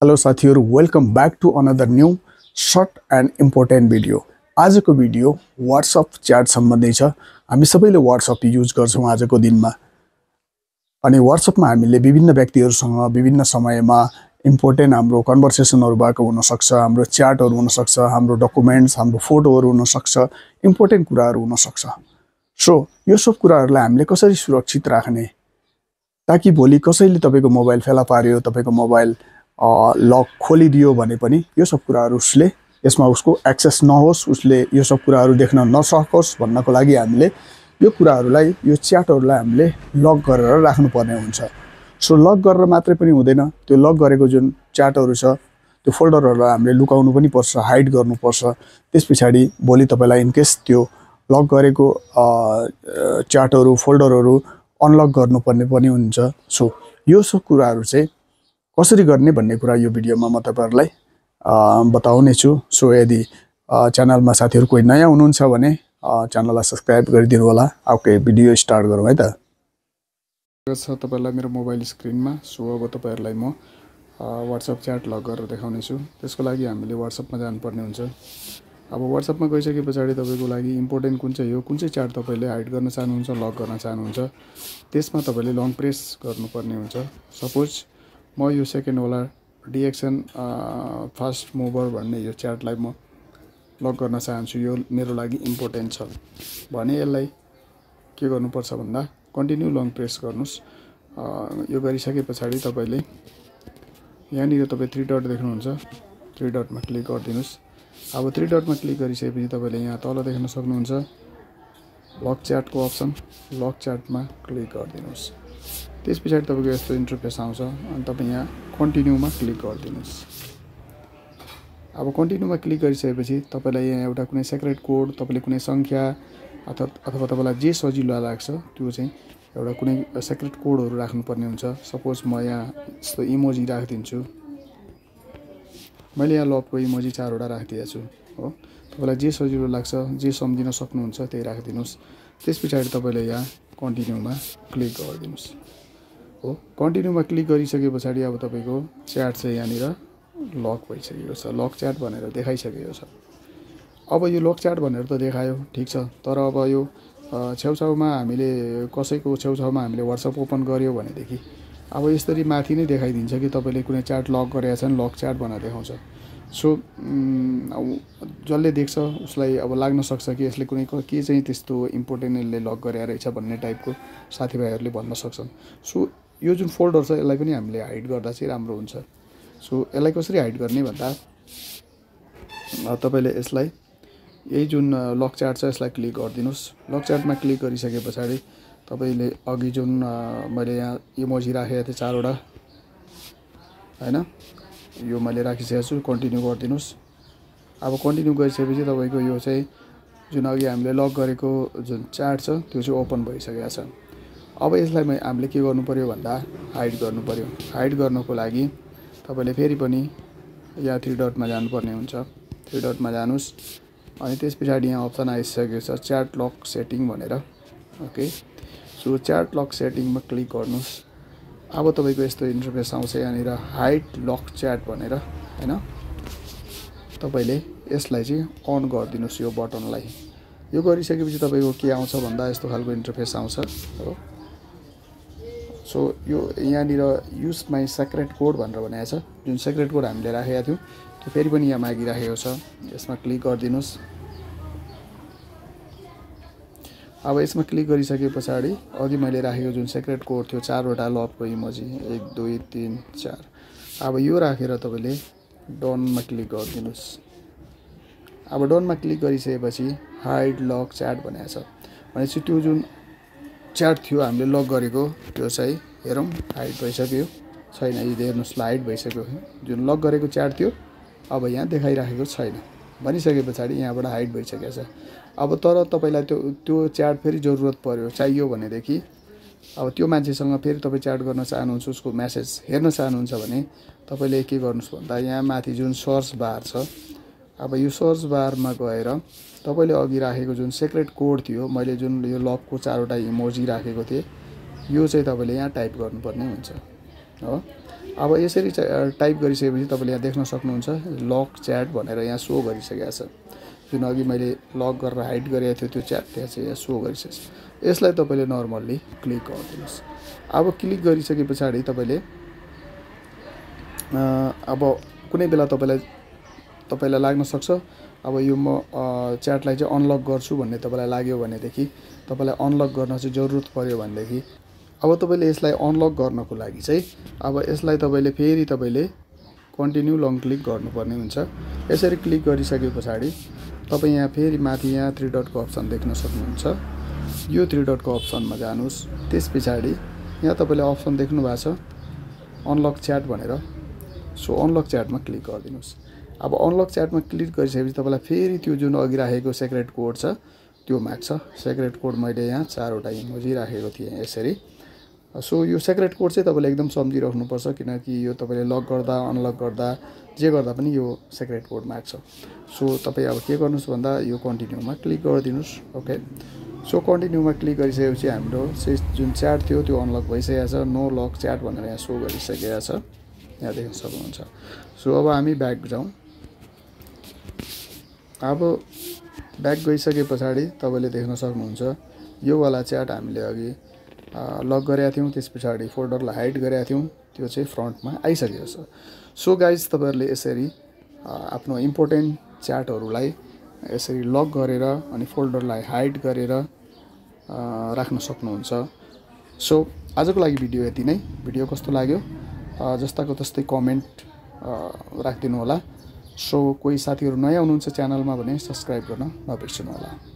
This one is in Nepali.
हेलो साथीहरु, welcome back to another new short and important video. आजको भिडियो व्हाट्सएप च्याट सम्बन्धी छ। हामी सबैले व्हाट्सएप युज गर्छौं आजको दिनमा। अनि व्हाट्सएपमा हामीले विभिन्न व्यक्तिहरुसँग विभिन्न समयमा इम्पोर्टेन्ट हाम्रो कन्भर्सेसनहरु भएको हुन सक्छ, हाम्रो च्याटहरु हुन सक्छ, हाम्रो डकुमेन्ट्स, हाम्रो फोटोहरु हुन सक्छ, इम्पोर्टेन्ट कुराहरु हुन सक्छ। सो यो सब कुराहरुलाई हामीले कसरी सुरक्षित राख्ने ताकि भोलि कसैले तपाईको मोबाइल फेला पार्यो, तपाईको मोबाइल लक खोलिदियो भने पनि यो सब कुराहरु यसमा उसको एक्सेस नहोस्, उसले यो सब कुराहरु देख्न नसकोस् भन्नको लागि हामीले यो कुराहरुलाई, यो च्याटहरुलाई हामीले लक गरेर राख्नुपर्ने हुन्छ। सो लक गरेर मात्रै पनि हुँदैन, त्यो लक गरेको जुन च्याटहरु छ त्यो फोल्डरहरुलाई हामीले लुकाउनु पनि पर्छ, हाइड गर्नुपर्छ। त्यसपछि भोलि तपाईलाई इन केस त्यो लक गरेको च्याटहरु, फोल्डरहरु अनलक गर्नुपर्ने पनि हुन्छ। सो यो सब कुराहरु चाहिँ कसरी गर्ने भन्ने कुरा यो भिडियोमा म तपाईहरुलाई बताउने छु। सो यदि च्यानलमा साथीहरु कोही नयाँ हुनुहुन्छ भने च्यानललाई सब्स्क्राइब गरिदिनु होला। ओके, भिडियो स्टार्ट गरौँ है त। छ तपाईहरुलाई मेरो मोबाइल स्क्रिनमा। सो अब तपाईहरुलाई म व्हाट्सएप च्याट लक गरेर देखाउने छु। त्यसको लागि हामीले व्हाट्सएपमा जानुपर्ने हुन्छ। अब व्हाट्सएपमा गइसकेपछि तपाईको लागि इम्पोर्टेन्ट कुन चाहिँ हो, कुन चाहिँ च्याट तपाईले हाइड गर्न चाहनुहुन्छ, लक गर्न चाहनुहुन्छ, त्यसमा तपाईले लङ प्रेस गर्नुपर्ने हुन्छ। सपोज म यो सेकेन्ड वाला डिएक्सन फास्ट मुभर भन्ने यो च्याटलाई म लक गर्न चाहन्छु, यो मेरो लागि इम्पोर्टेन्ट छ भने यसलाई के गर्नुपर्छ भन्दा कन्टिन्यू लङ प्रेस गर्नुस्। यो गरिसकेपछि तपाईले यहाँनिर तपाई 3 डट देख्नुहुन्छ, 3 डटमा क्लिक गरिदिनुस्। अब 3 डटमा क्लिक गरिसकेपछि तपाईले यहाँ तल देख्न सक्नुहुन्छ लक च्याटको अप्सन, लक च्याटमा क्लिक गरिदिनुस्। त्यसपछि तपाईको यस्तो इन्टरफेस आउँछ अनि तपाई यहाँ कन्टिन्यूमा क्लिक गरिदिनुस्। अब कन्टिन्यूमा क्लिक गरिसकेपछि तपाईलाई यहाँ एउटा कुनै सिक्रेट कोड, तपाईले कुनै संख्या अथवा तपाईलाई जे सजिलो लाग्छ त्यो चाहिँ एउटा कुनै सिक्रेट कोडहरु राख्नुपर्ने हुन्छ। सपोज म यहाँ यस्तो इमोजी राखिदिन्छु। मैले यहाँ लभको इमोजी 4 वटा राखिदिएको छु हो। तपाईलाई जे सजिलो लाग्छ, जे सम्झिन सक्नुहुन्छ त्यही राखिदिनुस्। त्यसपछि तपाईले यहाँ कन्टिन्यूमा क्लिक गरिदिनुस् हो। कन्टिन्यूमा क्लिक गरिसकेपछि अब तपाईको च्याट चाहिँ यहाँनिर लक भइसकेको छ, लक च्याट भनेर देखाइसकेको छ। अब यो लक च्याट भनेर त देखायो, ठीक छ, तर अब यो छेउछाउमा हामीले कसैको छेउछाउमा हामीले व्हाट्सएप ओपन गर्यो भनेदेखि अब यसरी माथि नै देखाइदिन्छ कि तपाईले कुनै च्याट लक गरेका छन्, लक च्याट भनेर देखाउँछ। सो जसले देख्छ उसलाई अब लाग्न सक्छ कि यसले कुनै के चाहिँ त्यस्तो इम्पोर्टेन्ट यसले लक गरेको रहेछ भन्ने टाइपको साथीभाइहरुले भन्न सक्छन्। सो यो जुन फोल्डर छ यसलाई पनि हामीले हाइड गर्दा चाहिँ राम्रो हुन्छ। सो यसलाई कसरी हाइड गर्ने भन्दा तपाईले यसलाई यही जुन लक च्याट छ यसलाई क्लिक गरिदिनुस्। लक च्याटमा क्लिक गरिसकेपछि तपाईले अघि जुन मैले यहाँ इमोजी राखेको थिएँ 4 वटा हैन, यो मैले राखिसकेको छु। कन्टिन्यू गरिदिनुस्। अब कन्टिन्यू गरिसकेपछि तपाईको यो चाहिँ जुन अघि हामीले लक गरेको जुन च्याट छ त्यो चाहिँ ओपन भइसकेको छ। अब यसलाई हामीले के गर्नु पर्यो भन्दा हाइड गर्नु पर्यो। हाइड गर्नको लागि तपाईले फेरि पनि यहाँ 3 डटमा जानुपर्ने हुन्छ। 3 डटमा जानुस् अनि त्यसपछि यहाँ अप्सन आइसकेको छ च्याट लक सेटिङ भनेर। ओके, सो च्याट लक सेटिङमा क्लिक गर्नुस्। अब तपाईको यस्तो इन्टरफेस आउँछ यहाँनिर हाइड लक च्याट भनेर हैन। तपाईले यसलाई चाहिँ अन गरिदिनुस् यो बटनलाई। यो गरिसकेपछि तपाईको के आउँछ भन्दा यस्तो खालको इन्टरफेस आउँछ हो। सो यो यहाँनिर युज माई सिक्रेट कोड भनेर भनेको छ। जुन सिक्रेट कोड हामीले राखेका थियौं त्यो फेरि पनि यहाँ मागिराखेको छ। यसमा क्लिक गरिदिनुस्। अब यसमा क्लिक गरिसकेपछि अघि मैले राखेको जुन सिक्रेट कोड थियो 4 वटा लभको इमोजी 1 2 3 4, अब यो राखेर तपाईले डनमा क्लिक गरिदिनुस्। अब डनमा क्लिक गरिसकेपछि हाइड लक च्याट भनेको छ। भनेपछि त्यो जुन च्याट थियो हामीले लक गरेको त्यो चाहिँ हेरौँ हाइड भइसक्यो छैन। यो हेर्नुस् हाइड भइसक्यो। जुन लक गरेको च्याट थियो अब यहाँ देखाइराखेको छैन भनिसकेपछि यहाँबाट हाइड भइसकेको छ। अब तर तपाईलाई त्यो च्याट फेरि जरुरत पर्यो, चाहियो भनेदेखि अब त्यो मान्छेसँग फेरि तपाई च्याट गर्न चाहनुहुन्छ, उसको मेसेज हेर्न चाहनुहुन्छ भने तपाईले के गर्नुस् भन्दा यहाँ माथि जुन सर्च बार छ, अब यो सर्च बारमा गएर तपाईले अघि राखेको जुन सिक्रेट कोड थियो, मैले जुन यो लभको 4 वटा इमोजी राखेको थिएँ, यो चाहिँ तपाईले यहाँ टाइप गर्नुपर्ने हुन्छ हो। अब यसरी टाइप गरिसकेपछि तपाईँले यहाँ देख्न सक्नुहुन्छ लक च्याट भनेर यहाँ सो गरिसकेको छ। जुन अघि मैले लक गरेर हाइड गरेको थियो त्यो च्याट त्यहाँ चाहिँ यहाँ सो गरिसकेको छ। यसलाई तपाईँले नर्मल्ली क्लिक गरिदिनुहोस्। अब क्लिक गरिसके पछाडि तपाईँले अब कुनै बेला तपाईँलाई लाग्न सक्छ अब यो म च्याटलाई चाहिँ अनलक गर्छु भन्ने तपाईँलाई लाग्यो भनेदेखि तपाईँलाई अनलक गर्न चाहिँ जरुरत पर्यो भनेदेखि अब तपाईँले यसलाई अनलक गर्नको लागि चाहिँ अब यसलाई तपाईँले फेरि तपाईँले कन्टिन्यू लङ क्लिक गर्नुपर्ने हुन्छ। यसरी क्लिक गरिसके पछाडि तपाईँ यहाँ फेरि माथि यहाँ 3 डटको अप्सन देख्न सक्नुहुन्छ। यो 3 डटको अप्सनमा जानुहोस्। त्यस पछाडि यहाँ तपाईँले अप्सन देख्नु भएको छ अनलक च्याट भनेर। सो अनलक च्याटमा क्लिक गरिदिनुहोस्। अब अनलक च्याटमा क्लिक गरिसकेपछि तपाईँलाई फेरि त्यो जुन अघि राखेको सेक्रेट कोड छ त्यो माग्छ। सेक्रेट कोड मैले यहाँ 4वटा इमोजी राखेको थिएँ यसरी। सो यो सेक्रेट कोड चाहिँ तपाईँले एकदम सम्झिराख्नुपर्छ किनकि यो तपाईँले लक गर्दा अनलक गर्दा जे गर्दा पनि यो सेक्रेट कोड माग्छ। सो तपाईँ अब के गर्नुहोस् भन्दा यो कन्टिन्यूमा क्लिक गरिदिनुहोस्। ओके, सो कन्टिन्यूमा क्लिक गरिसकेपछि हाम्रो जुन च्याट थियो त्यो अनलक भइसकेको छ। नो लक च्याट भनेर यहाँ सो गरिसकेको छ, यहाँ देख्न सक्नुहुन्छ। सो अब हामी ब्याक जाउँ। अब ब्याक गइसके पछाडि तपाईँले देख्न सक्नुहुन्छ यो वाला च्याट हामीले अघि लक गरेका थियौँ, त्यस पछाडि फोल्डरलाई हाइड गरेका थियौँ, त्यो चाहिँ फ्रन्टमा आइसकेको छ। सो गाइज तपाईँहरूले यसरी आफ्नो इम्पोर्टेन्ट च्याटहरूलाई यसरी लक गरेर अनि फोल्डरलाई हाइड गरेर राख्न सक्नुहुन्छ। सो आजको लागि भिडियो यति नै। भिडियो कस्तो लाग्यो जस्ताको तस्तै कमेन्ट राखिदिनु होला। सो कोही साथीहरू नयाँ हुनुहुन्छ च्यानलमा भने सब्सक्राइब गर्न नबिर्सनु होला।